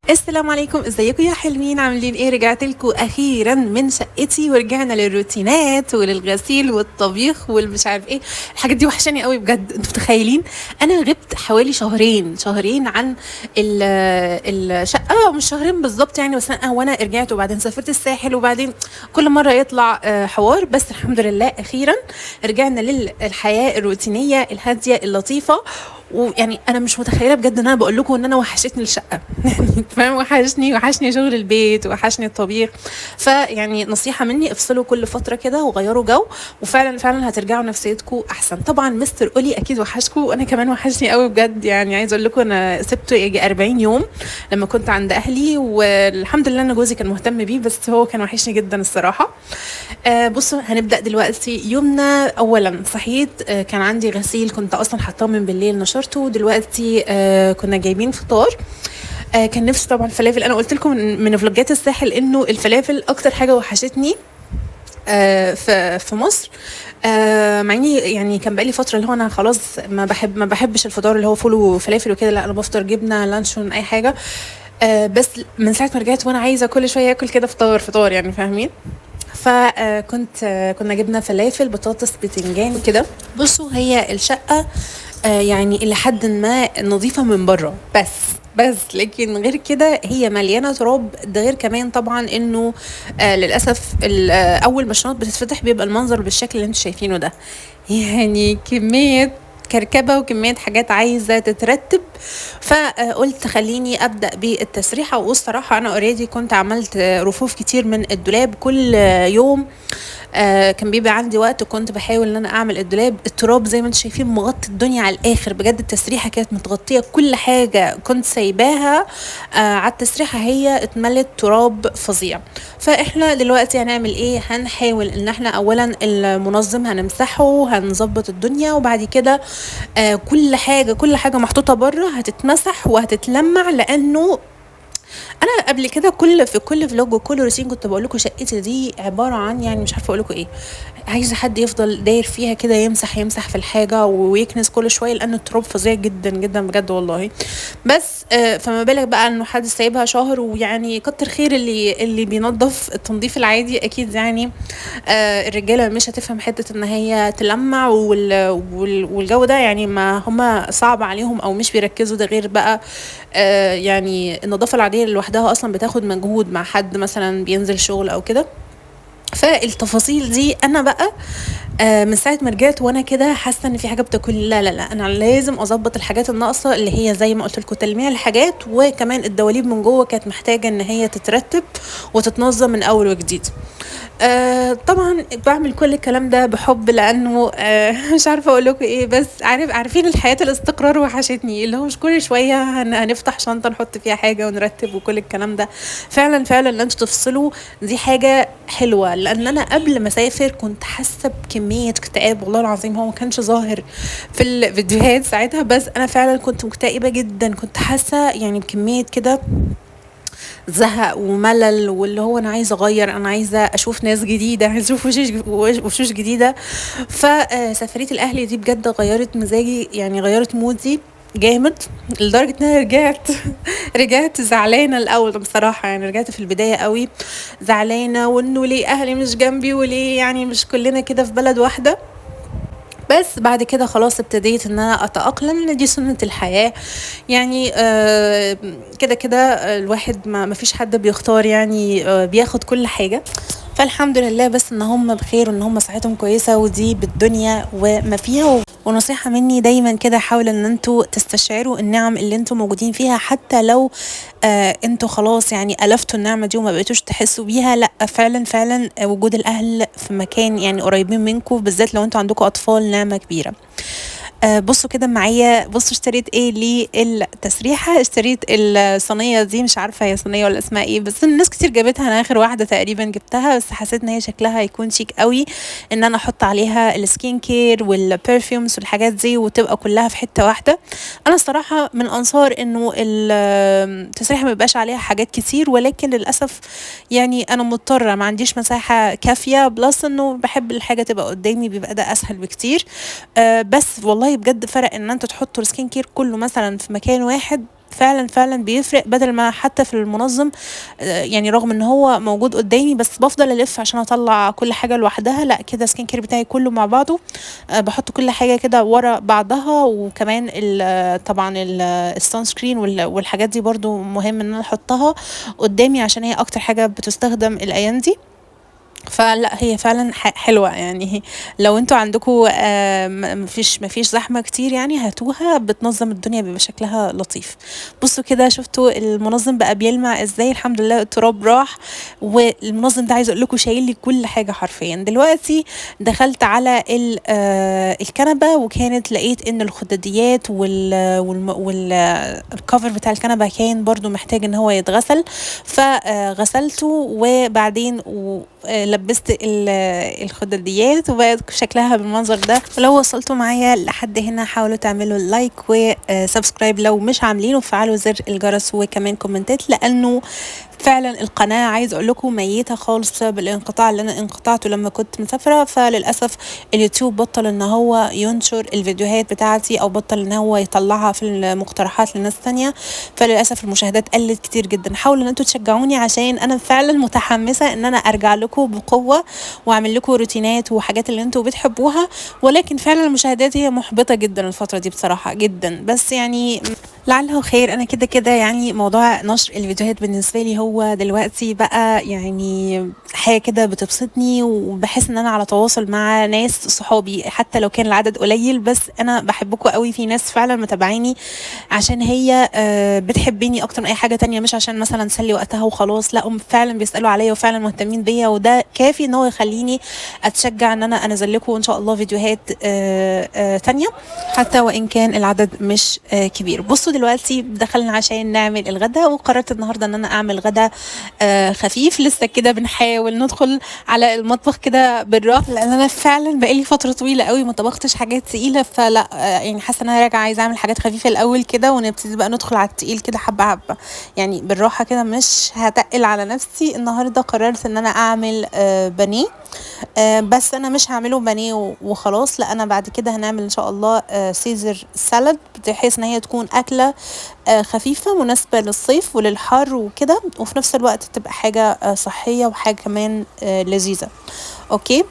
السلام عليكم، ازيكم يا حلوين؟ عاملين ايه؟ رجعت لكم اخيرا من شقتي ورجعنا للروتينات وللغسيل والطبيخ والمش عارف ايه. الحاجات دي وحشاني قوي بجد. انتوا متخيلين انا غبت حوالي شهرين عن الشقه؟ مش شهرين بالظبط يعني، بس وانا رجعت وبعدين سافرت الساحل وبعدين كل مره يطلع حوار. بس الحمد لله اخيرا رجعنا للحياه الروتينيه الهاديه اللطيفه. ويعني انا مش متخيله بجد ان انا بقول لكم ان انا وحشتني الشقه. يعني فاهم، وحشني شغل البيت وحشني الطبيخ. فيعني نصيحه مني، افصلوا كل فتره كده وغيروا جو، وفعلا فعلا هترجعوا نفسيتكم احسن. طبعا مستر اولي اكيد وحشكم، وانا كمان وحشني قوي بجد. يعني عايز اقول لكم انا سبته يجي 40 يوم لما كنت عند اهلي، والحمد لله ان جوزي كان مهتم بيه، بس هو كان وحشني جدا الصراحه. بصوا هنبدا دلوقتي يومنا. اولا صحيت، كان عندي غسيل كنت اصلا حاطاه من بالليل نشرته. دلوقتي كنا جايبين فطار. كان نفسي طبعا فلافل. انا قلت لكم من فلوجات الساحل انه الفلافل اكتر حاجه وحشتني في مصر. مع اني يعني كان بقالي فتره اللي هو انا خلاص ما بحبش الفطار اللي هو فول وفلافل وكده. لا، انا بفطر جبنه لانشون اي حاجه. بس من ساعه ما رجعت وانا عايزه كل شويه اكل كده فطار يعني، فاهمين؟ كنا جبنا فلافل بطاطس بتنجان كده. بصوا هي الشقة يعني إلى حد ما نظيفة من بره، بس لكن غير كده هي مليانة تراب. ده غير كمان طبعا انه للأسف أول ما الشنط بتتفتح بيبقى المنظر بالشكل اللي انتوا شايفينه ده. يعني كمية كركبة وكمية حاجات عايزة تترتب. فقلت خليني أبدأ بالتسريحة. والصراحة أنا اوريدي كنت عملت رفوف كتير من الدولاب كل يوم. كان بيبقى عندي وقت وكنت بحاول ان انا اعمل الدولاب. التراب زي ما انتم شايفين مغطي الدنيا على الاخر بجد. التسريحه كانت متغطيه، كل حاجه كنت سايباها على التسريحه هي اتملت تراب فظيع. فاحنا دلوقتي هنعمل ايه؟ هنحاول ان احنا اولا المنظم هنمسحه، هنظبط الدنيا، وبعد كده كل حاجه محطوطه بره هتتمسح وهتتلمع. لانه انا قبل كده في كل فلوج وكل روتين كنت بقول لكم شقتي دي عباره عن، يعني مش عارفه اقول لكم ايه، عايزه حد يفضل داير فيها كده، يمسح في الحاجه ويكنس كل شويه، لان التراب فظيع جدا جدا بجد والله. بس فما بالك بقى انه حد سايبها شهر. ويعني كتر خير اللي بينظف التنظيف العادي اكيد يعني. الرجاله مش هتفهم حته ان هي تلمع والجو ده، يعني ما هم صعب عليهم او مش بيركزوا. ده غير بقى يعني النظافه العاديه لوحدها اصلا بتاخد مجهود مع حد مثلا بينزل شغل او كده. فالتفاصيل دي انا بقى من ساعه ما رجعت وانا كده حاسه ان في حاجه بتاكل. لا انا لازم اظبط الحاجات الناقصه اللي هي زي ما قلت لكم تلميع الحاجات. وكمان الدواليب من جوه كانت محتاجه ان هي تترتب وتتنظم من اول وجديد. طبعا بعمل كل الكلام ده بحب، لانه مش عارفه اقول لكم ايه، بس عارفين الحياه الاستقرار وحشتني. اللي هو مش كل شويه هنفتح شنطه نحط فيها حاجه ونرتب وكل الكلام ده. فعلا ان انتوا تفصلوا دي حاجه حلوه. لان انا قبل ما اسافر كنت حاسه بكميه اكتئاب، والله العظيم هو ما كانش ظاهر في الفيديوهات ساعتها، بس انا فعلا كنت مكتئبه جدا. كنت حاسه يعني بكميه كده زهق وملل، واللي هو انا عايزه اغير، انا عايزه اشوف ناس جديده، عايزه اشوف وشوش جديده. فسفريه الاهلي دي بجد غيرت مزاجي، يعني غيرت مودي جامد. لدرجه ان انا رجعت زعلانه الاول بصراحه. يعني رجعت في البدايه قوي زعلانه، وانه ليه اهلي مش جنبي، وليه يعني مش كلنا كده في بلد واحده. بس بعد كده خلاص ابتديت ان انا اتأقلم، ان دي سنة الحياة. يعني كده الواحد ما فيش حد بيختار، يعني بياخد كل حاجة. فالحمد لله بس ان هم بخير وان هم صحتهم كويسة، ودي بالدنيا وما فيها. ونصيحة مني دايما كده، حاولوا ان انتوا تستشعروا النعم اللي انتوا موجودين فيها، حتى لو انتوا خلاص يعني ألفتوا النعمة دي وما بقيتوش تحسوا بيها. لا فعلا وجود الاهل في مكان يعني قريبين منكم، بالذات لو انتوا عندكم اطفال، نعمة كبيرة. بصوا كده معايا، بصوا اشتريت ايه للتسريحة. اشتريت الصينية دي، مش عارفة هي صينية ولا اسمها ايه، بس الناس كتير جابتها. انا اخر واحدة تقريبا جبتها، بس حسيت ان هي شكلها هيكون شيك قوي ان انا احط عليها السكين كير والبرفيومز والحاجات دي وتبقى كلها في حتة واحدة. انا الصراحة من انصار انه التسريحة ما يبقاش عليها حاجات كتير، ولكن للأسف يعني انا مضطرة، ما عنديش مساحة كافية، بلس انه بحب الحاجة تبقى قدامي، بيبقى ده اسهل بكتير. بس والله بجد فرق ان انت تحطوا السكين كير كله مثلا في مكان واحد. فعلا فعلا بيفرق، بدل ما حتى في المنظم يعني رغم ان هو موجود قدامي بس بفضل الف عشان اطلع كل حاجه لوحدها، لا كده سكين كير بتاعي كله مع بعضه. بحط كل حاجه كده ورا بعضها، وكمان طبعا السان سكرين والحاجات دي برضو مهم ان انا احطها قدامي عشان هي اكتر حاجه بتستخدم الايام دي. فلا هي فعلا حلوة يعني. لو انتوا عندكم مفيش زحمة كتير يعني هاتوها، بتنظم الدنيا، بيبقى شكلها لطيف. بصوا كده، شفتوا المنظم بقى بيلمع ازاي؟ الحمد لله التراب راح. والمنظم ده عايز اقول لكم شايل لي كل حاجة حرفيا. دلوقتي دخلت على الكنبة، وكانت لقيت ان الخداديات والكفر بتاع الكنبة كان برضو محتاج ان هو يتغسل، فغسلته وبعدين لبست الخداديات وبقت شكلها بالمنظر ده. ولو وصلتوا معايا لحد هنا حاولوا تعملوا لايك وسبسكرايب لو مش عاملينه، وفعلوا زر الجرس وكمان كومنتات، لانه فعلا القناة عايز اقول لكم ميتة خالص بسبب الانقطاع اللي انا انقطعته لما كنت مسافرة. فللأسف اليوتيوب بطل ان هو ينشر الفيديوهات بتاعتي، او بطل ان هو يطلعها في المقترحات لناس تانية، فللأسف المشاهدات قلت كتير جدا. حاولوا ان انتوا تشجعوني عشان انا فعلا متحمسة ان انا ارجع لكم بقوة واعمل لكم روتينات وحاجات اللي انتوا بتحبوها، ولكن فعلا المشاهدات هي محبطة جدا الفترة دي بصراحة جدا. بس يعني لعله خير. انا كده كده يعني موضوع نشر الفيديوهات بالنسبه لي هو دلوقتي بقى يعني حاجه كده بتبسطني، وبحس ان انا على تواصل مع ناس صحابي حتى لو كان العدد قليل، بس انا بحبكم قوي. في ناس فعلا متابعيني عشان هي بتحبني اكتر من اي حاجه تانية، مش عشان مثلا تسلي وقتها وخلاص، لا هم فعلا بيسالوا عليا وفعلا مهتمين بيا، وده كافي ان هو يخليني اتشجع ان انا انزل لكم ان شاء الله فيديوهات تانية حتى وان كان العدد مش كبير. بصوا دلوقتي دخلنا عشان نعمل الغدا، وقررت النهارده ان انا اعمل غدا خفيف. لسه كده بنحاول ندخل على المطبخ كده بالراحه، لان انا فعلا بقالي فتره طويله قوي ما طبختش حاجات تقيله، فلا يعني حاسه ان انا راجعه عايزه اعمل حاجات خفيفه الاول كده، ونبتدي بقى ندخل على التقيل كده حبه حبه، يعني بالراحه كده مش هتقل على نفسي. النهارده قررت ان انا اعمل بانيه، بس انا مش هعمله بانيه وخلاص، لا انا بعد كده هنعمل ان شاء الله سيزر سالاد، بحيث ان هي تكون اكله خفيفه مناسبه للصيف وللحر وكده، وفي نفس الوقت تبقى حاجه صحيه وحاجه كمان لذيذه. اوكي.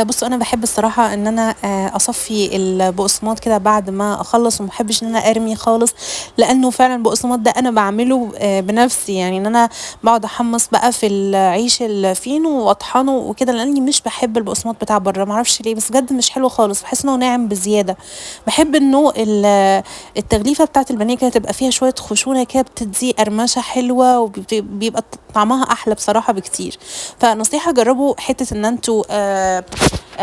بصوا انا بحب الصراحه ان انا اصفي البقسماط كده بعد ما اخلص، وما بحبش ان انا ارمي خالص، لانه فعلا البقسماط ده انا بعمله بنفسي، يعني ان انا بقعد احمص بقى في العيش الفينو واطحنه وكده، لاني مش بحب البقسماط بتاع بره، معرفش ليه، بس بجد مش حلو خالص، بحس انه ناعم بزياده. بحب انه التغليفه بتاعت البانيه كده تبقى فيها شويه خشونه كده، بتدي قرمشه حلوه وبيبقى طعمها احلى بصراحه بكتير. فنصيحه جربوا حته ان انتوا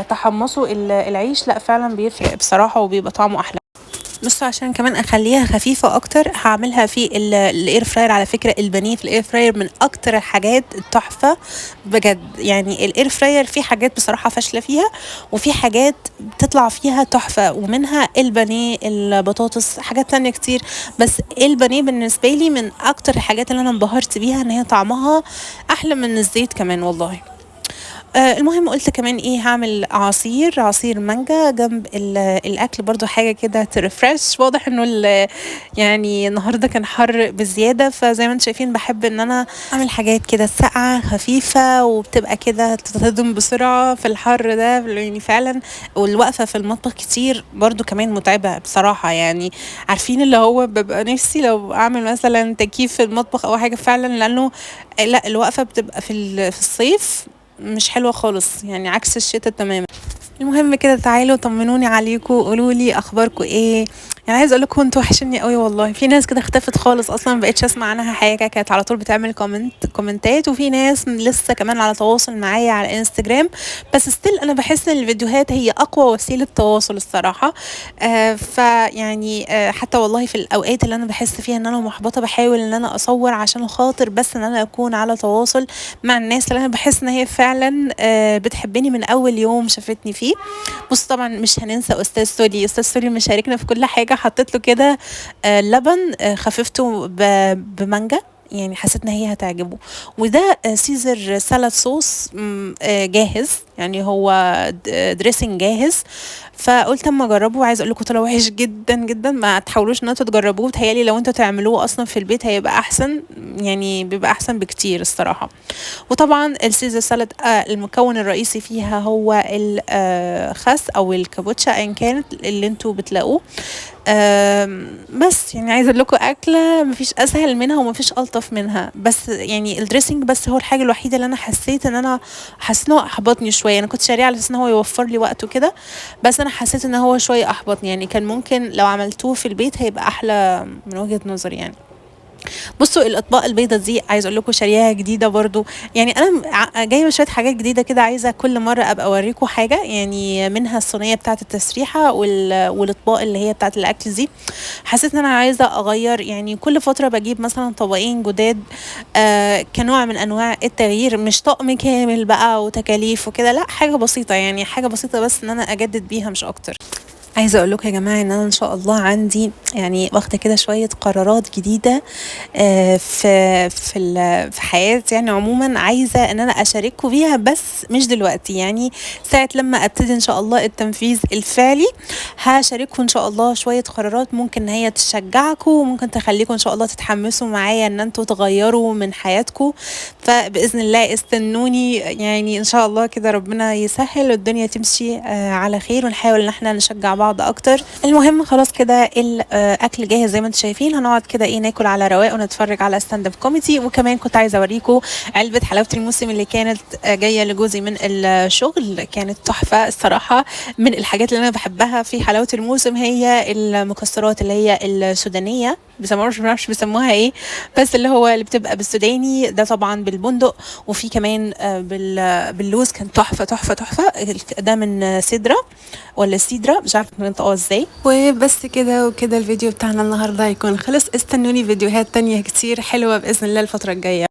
تحمصوا العيش، لا فعلا بيفرق بصراحة وبيبقى طعمه احلى. بصوا عشان كمان اخليها خفيفه اكتر هعملها في الاير فراير. على فكره البانيه في الاير فراير من اكتر الحاجات التحفه بجد، يعني الاير فراير في حاجات بصراحه فاشله فيها، وفي حاجات بتطلع فيها تحفه، ومنها البانيه، البطاطس، حاجات تانية كتير، بس البانيه بالنسبه لي من اكتر الحاجات اللي انا انبهرت بيها، ان هي طعمها احلى من الزيت كمان والله. المهم قلت كمان ايه، هعمل عصير مانجا جنب الاكل، برضو حاجه كده ترفرش. واضح انه يعني النهارده كان حر بزياده، فزي ما انتم شايفين بحب ان انا اعمل حاجات كده ساقعه خفيفه، وبتبقى كده تتهضم بسرعه في الحر ده يعني فعلا. والوقفه في المطبخ كتير برضو كمان متعبه بصراحه، يعني عارفين اللي هو ببقى نفسي لو اعمل مثلا تكييف في المطبخ او حاجه فعلا، لانه لا الوقفه بتبقى في الصيف مش حلوة خالص، يعني عكس الشتاء تماما. المهم كده تعالوا طمنوني عليكم، قولوا لي اخباركم ايه. يعني عايز اقول لكم انتوا وحشني قوي والله. في ناس كده اختفت خالص اصلا، ما بقتش اسمع عنها حاجه، كانت على طول بتعمل كومنتات، وفي ناس لسه كمان على تواصل معايا على انستجرام، بس ستيل انا بحس ان الفيديوهات هي اقوى وسيله تواصل الصراحه. فيعني حتى والله في الاوقات اللي انا بحس فيها ان انا محبطه بحاول ان انا اصور عشان خاطر بس ان انا اكون على تواصل مع الناس اللي انا بحس ان هي فعلا بتحبني من اول يوم شافتني فيه. بص طبعا مش هننسى استاذ سوري. استاذ سوري مشاركنا في كل حاجه، حطيت له كده لبن خففته بمانجا، يعني حسيت ان هي هتعجبه. وده سيزر سالاد صوص جاهز، يعني هو دريسنج جاهز، فقلت اما اجربه. وعايزه اقول لكم طلع وحش جدا جدا، ما تحاولوش ان انتوا تجربوه، بتهيالي لو انتوا تعملوه اصلا في البيت هيبقى احسن، يعني بيبقى احسن بكتير الصراحه. وطبعا السيزر سالاد المكون الرئيسي فيها هو الخس او الكابوتشا ايا كانت اللي انتوا بتلاقوه. بس يعني عايزه اقول لكم اكله مفيش اسهل منها ومفيش الطف منها، بس يعني الدريسنج بس هو الحاجه الوحيده اللي انا حسيت ان انا حسيت ان هو احبطني شويه. انا كنت شاريه على اساس ان هو يوفر لي وقت وكده، بس انا حسيت ان هو شويه احبطني، يعني كان ممكن لو عملتوه في البيت هيبقى احلى من وجهه نظري يعني. بصوا الاطباق البيضه دي عايز اقول لكم شارياها جديده برضو، يعني انا جايبه شويه حاجات جديده كده، عايزه كل مره ابقى اوريكم حاجه، يعني منها الصينيه بتاعه التسريحه والاطباق اللي هي بتاعه الاكل دي. حسيت ان انا عايزه اغير، يعني كل فتره بجيب مثلا طبقين جداد كنوع من انواع التغيير، مش طقم كامل بقى وتكاليف وكده، لا حاجه بسيطه، يعني حاجه بسيطه بس ان انا اجدد بيها مش اكتر. عايزه اقول لكم يا جماعه ان انا ان شاء الله عندي يعني واخده كده شويه قرارات جديده في حياتي يعني عموما، عايزه ان انا اشارككم بيها بس مش دلوقتي، يعني ساعه لما ابتدي ان شاء الله التنفيذ الفعلي هشارككم ان شاء الله شويه قرارات ممكن ان هي تشجعكم وممكن تخليكم ان شاء الله تتحمسوا معايا ان انتوا تغيروا من حياتكم. فباذن الله استنوني، يعني ان شاء الله كده ربنا يسهل والدنيا تمشي على خير، ونحاول ان احنا نشجع بعض اكتر. المهم خلاص كده الاكل جاهز زي ما انتم شايفين، هنقعد كده ايه ناكل على رواق ونتفرج على ستاند اب كوميدي. وكمان كنت عايزه اوريكم علبه حلاوه الموسم اللي كانت جايه لجوزي من الشغل، كانت تحفه الصراحه. من الحاجات اللي انا بحبها في حلاوه الموسم هي المكسرات اللي هي السودانيه، معرفش بيسموها ايه، بس اللي هو اللي بتبقى بالسوداني ده طبعا بالبندق، وفي كمان باللوز، كان تحفه تحفه تحفه. ده من سدره ولا سيدرا مش عارفه بنطقها ازاي. وبس كده وكده الفيديو بتاعنا النهارده هيكون خلص، استنوني فيديوهات تانية كتير حلوه باذن الله الفتره الجايه.